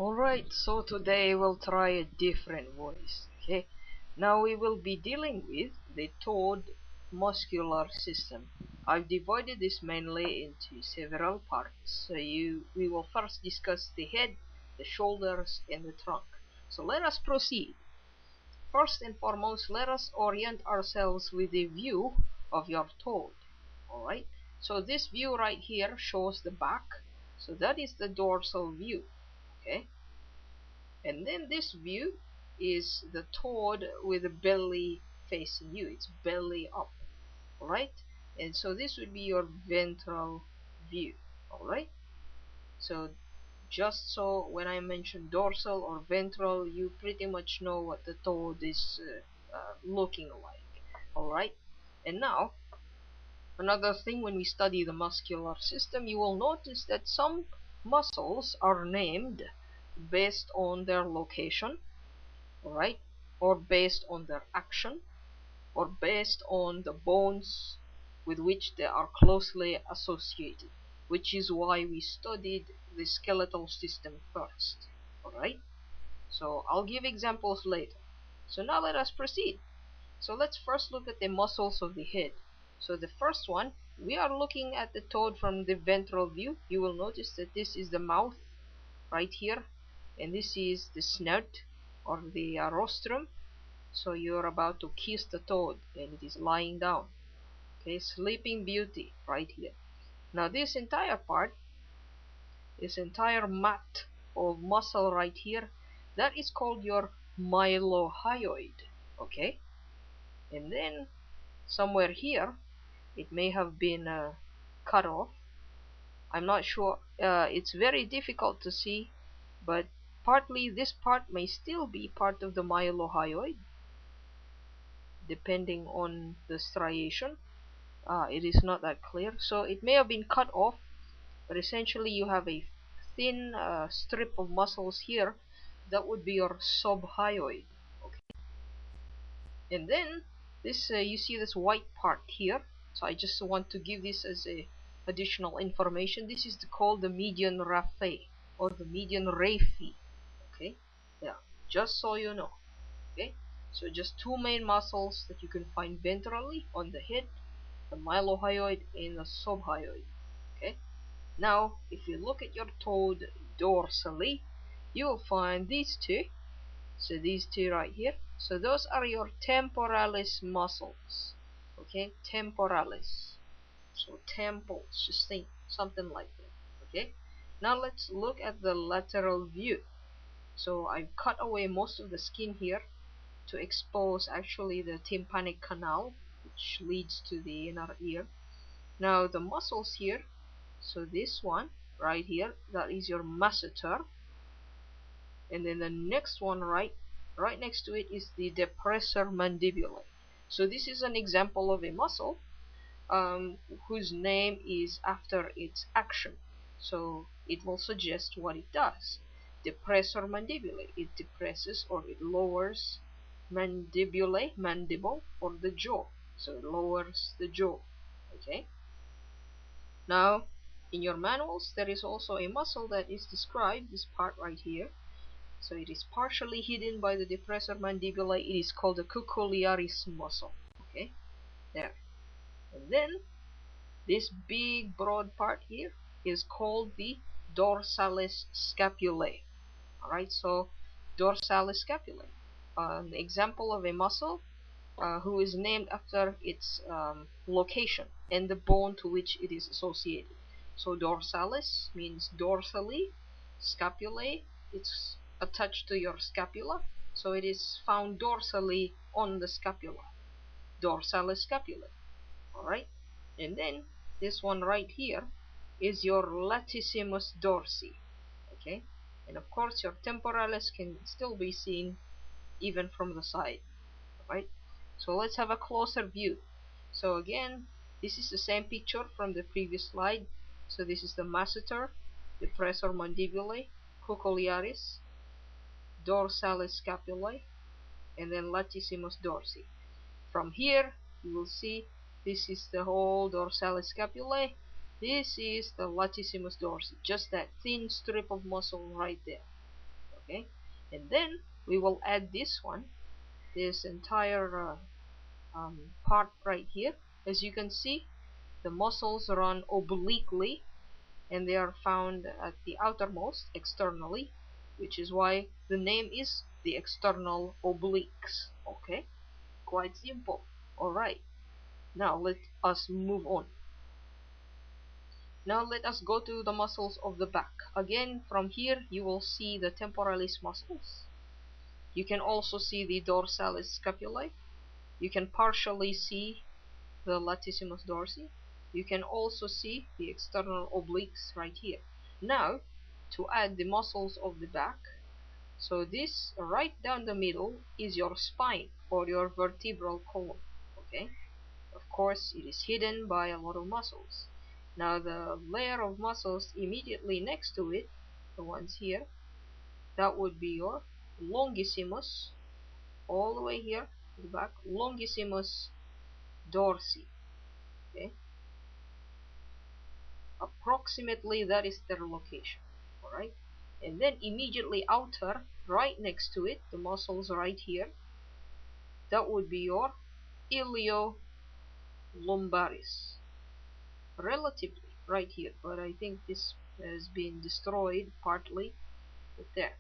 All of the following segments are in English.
Alright, so today we'll try a different voice, okay? Now we will be dealing with the toad muscular system. I've divided this mainly into several parts. We will first discuss the head, the shoulders, and the trunk. So let us proceed. First and foremost, let us orient ourselves with a view of your toad, alright? So this view right here shows the back, so that is the dorsal view, okay? And then this view is the toad with the belly facing you. It's belly up, alright? And so this would be your ventral view, alright? So just so when I mention dorsal or ventral, you pretty much know what the toad is looking like, alright? And now, another thing, when we study the muscular system, you will notice that some muscles are named based on their location, alright, or based on their action, or based on the bones with which they are closely associated, which is why we studied the skeletal system first, alright? So I'll give examples later. So now let us proceed. So let's first look at the muscles of the head. So the first one, we are looking at the toad from the ventral view. You will notice that this is the mouth right here, and this is the snout or the rostrum. So you're about to kiss the toad, and it is lying down. Okay, Sleeping Beauty right here. Now this entire part, this entire mat of muscle right here, that is called your mylohyoid. Okay, and then somewhere here, it may have been cut off. I'm not sure. It's very difficult to see, but partly this part may still be part of the mylohyoid, depending on the striation. It is not that clear, so it may have been cut off, but essentially you have a thin strip of muscles here that would be your subhyoid. Okay, and then this you see this white part here, so I just want to give this as a additional information. This is called the median raphe or the median raphe. Okay, yeah, just so you know. Okay, so just two main muscles that you can find ventrally on the head, the mylohyoid and the subhyoid. Okay, now if you look at your toad dorsally, you will find these two. So these two right here, so those are your temporalis muscles. Okay, temporalis, so temples, just think something like that. Okay, now let's look at the lateral view. So I've cut away most of the skin here to expose actually the tympanic canal, which leads to the inner ear. Now the muscles here, so this one right here, that is your masseter, and then the next one right next to it is the depressor mandibulae. So this is an example of a muscle whose name is after its action, so it will suggest what it does. Depressor mandibulae, it depresses or it lowers mandibulae, mandible, or the jaw, so it lowers the jaw. Okay, now in your manuals there is also a muscle that is described, this part right here. So it is partially hidden by the depressor mandibulae. It is called the cuculiaris muscle. Okay, there. And then this big broad part here is called the dorsalis scapulae. Alright, so dorsalis scapulae, an example of a muscle who is named after its location and the bone to which it is associated. So dorsalis means dorsally, scapulae, it's attached to your scapula, so it is found dorsally on the scapula, dorsalis scapulae. Alright, and then this one right here is your latissimus dorsi. Okay, and of course your temporalis can still be seen even from the side. Right, so let's have a closer view. So again, this is the same picture from the previous slide. So this is the masseter, depressor mandibulae, cuculiaris, dorsalis scapulae, and then latissimus dorsi. From here you will see this is the whole dorsalis scapulae, this is the latissimus dorsi, just that thin strip of muscle right there. Okay, and then we will add this one, this entire part right here. As you can see, the muscles run obliquely, and they are found at the outermost externally, which is why the name is the external obliques. Okay, quite simple. Alright, now let us move on. Now let us go to the muscles of the back. Again, from here you will see the temporalis muscles. You can also see the dorsalis scapulae. You can partially see the latissimus dorsi. You can also see the external obliques right here. Now, to add the muscles of the back, so this right down the middle is your spine or your vertebral column. Okay, of course it is hidden by a lot of muscles. Now the layer of muscles immediately next to it, the ones here, that would be your longissimus, all the way here to the back, longissimus dorsi. Okay, approximately that is their location. Alright, and then immediately outer, right next to it, the muscles right here, that would be your iliolumbaris, relatively right here, but I think this has been destroyed partly. But there,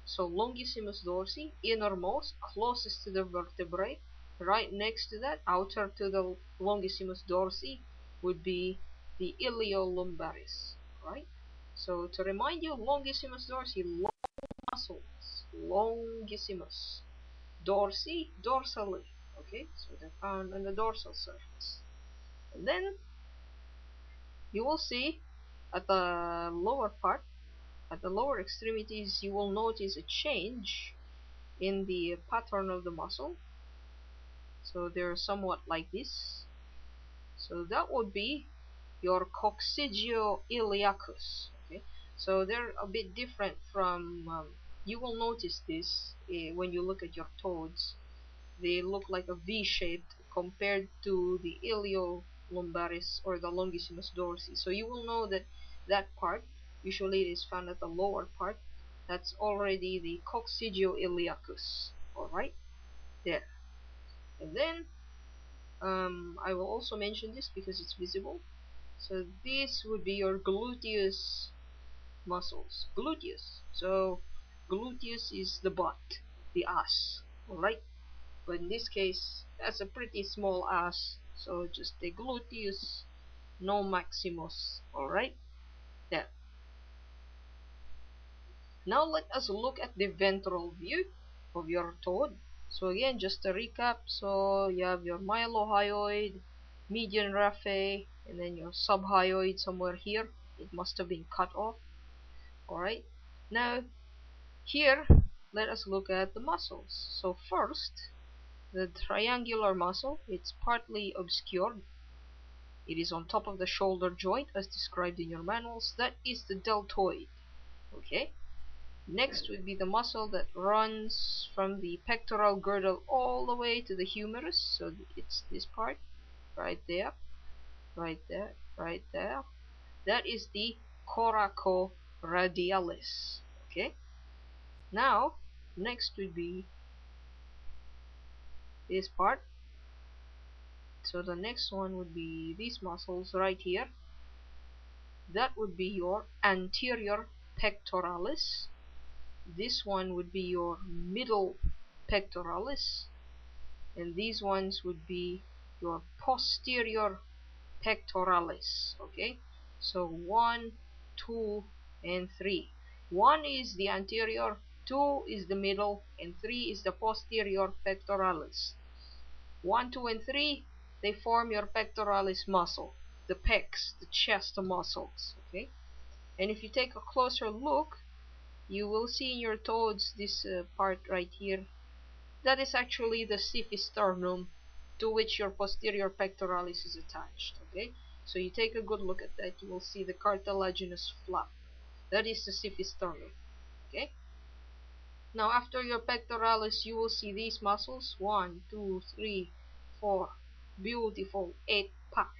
so longissimus dorsi, innermost, closest to the vertebrae. Right next to that, outer to the longissimus dorsi, would be the iliolumbaris. Right? So to remind you, longissimus dorsi, long muscles, longissimus. Dorsi, dorsally. Okay, so they're found on the dorsal surface. And then you will see at the lower part, at the lower extremities, you will notice a change in the pattern of the muscle. So they're somewhat like this. So that would be your coccygeoiliacus. Okay, so they're a bit different from. You will notice this when you look at your toads. They look like a V-shaped compared to the iliolumbaris or the longissimus dorsi. So you will know that that part, usually it is found at the lower part, that's already the coccygeoiliacus. Alright, there. And then I will also mention this because it's visible. So this would be your gluteus muscles. Gluteus. So gluteus is the butt, the ass. Alright? But in this case, that's a pretty small ass. So just the gluteus, no maximus. Alright? There. Now let us look at the ventral view of your toad. So again, just a recap. So you have your mylohyoid, median raphe, and then your subhyoid somewhere here. It must have been cut off. Alright. Now, here, let us look at the muscles. So first, the triangular muscle, it's partly obscured. It is on top of the shoulder joint as described in your manuals. That is the deltoid. Okay. Next would be the muscle that runs from the pectoral girdle all the way to the humerus. So it's this part right there, right there, right there. That is the coracoradialis. Okay. Now, next would be this part. So the next one would be these muscles right here. That would be your anterior pectoralis. This one would be your middle pectoralis, and these ones would be your posterior pectoralis. Okay, so 1, 2, and 3. 1 is the anterior, 2 is the middle, and 3 is the posterior pectoralis. 1, 2, and 3, they form your pectoralis muscle, the pecs, the chest muscles. Okay, and if you take a closer look, you will see in your toads this part right here. That is actually the siphisternum to which your posterior pectoralis is attached. Okay, so you take a good look at that, you will see the cartilaginous flap. That is the siphisternum. Okay, now after your pectoralis, you will see these muscles. 1, 2, 3, 4. Beautiful 8 pack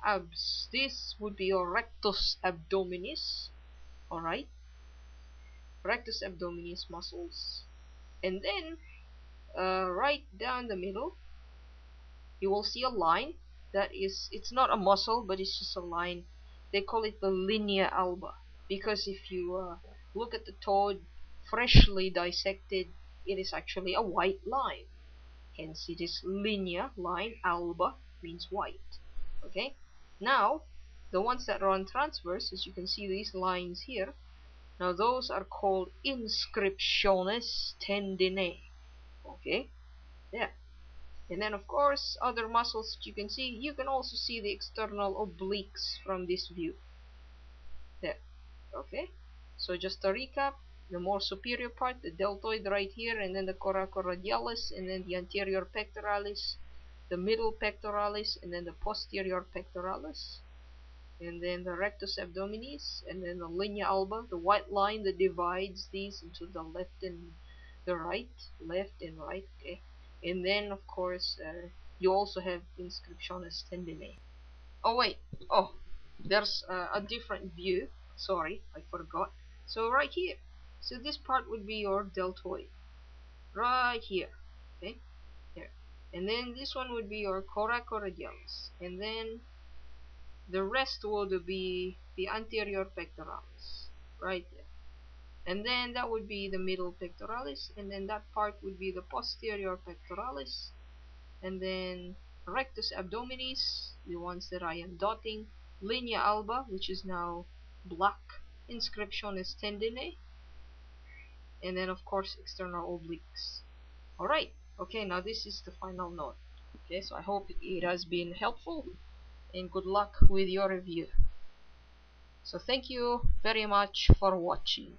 abs. This would be your rectus abdominis. Alright. rectus abdominis muscles. And then right down the middle, you will see a line that is, it's not a muscle, but it's just a line. They call it the linea alba, because if you look at the toe freshly dissected, it is actually a white line. Hence it is linea, line, alba means white. Okay, now the ones that run transverse, as you can see these lines here, now those are called inscriptiones tendinae. Okay, yeah. And then of course other muscles that you can see, you can also see the external obliques from this view. There. Okay, so just to recap, the more superior part, the deltoid right here, and then the coracoradialis, and then the anterior pectoralis, the middle pectoralis, and then the posterior pectoralis, and then the rectus abdominis, and then the linea alba, the white line that divides these into the left and the right, left and right. Okay, and then of course you also have inscriptiones tendinae. Oh wait, oh, there's a different view. Sorry, I forgot. So right here, so this part would be your deltoid, right here. Okay, here, and then this one would be your coracoradialis, and then the rest would be the anterior pectoralis, right there. And then that would be the middle pectoralis, and then that part would be the posterior pectoralis, and then rectus abdominis, the ones that I am dotting, linea alba, which is now black, inscriptiones tendinae, and then of course external obliques. Alright, okay, now this is the final note. Okay, so I hope it has been helpful, and good luck with your review. So thank you very much for watching.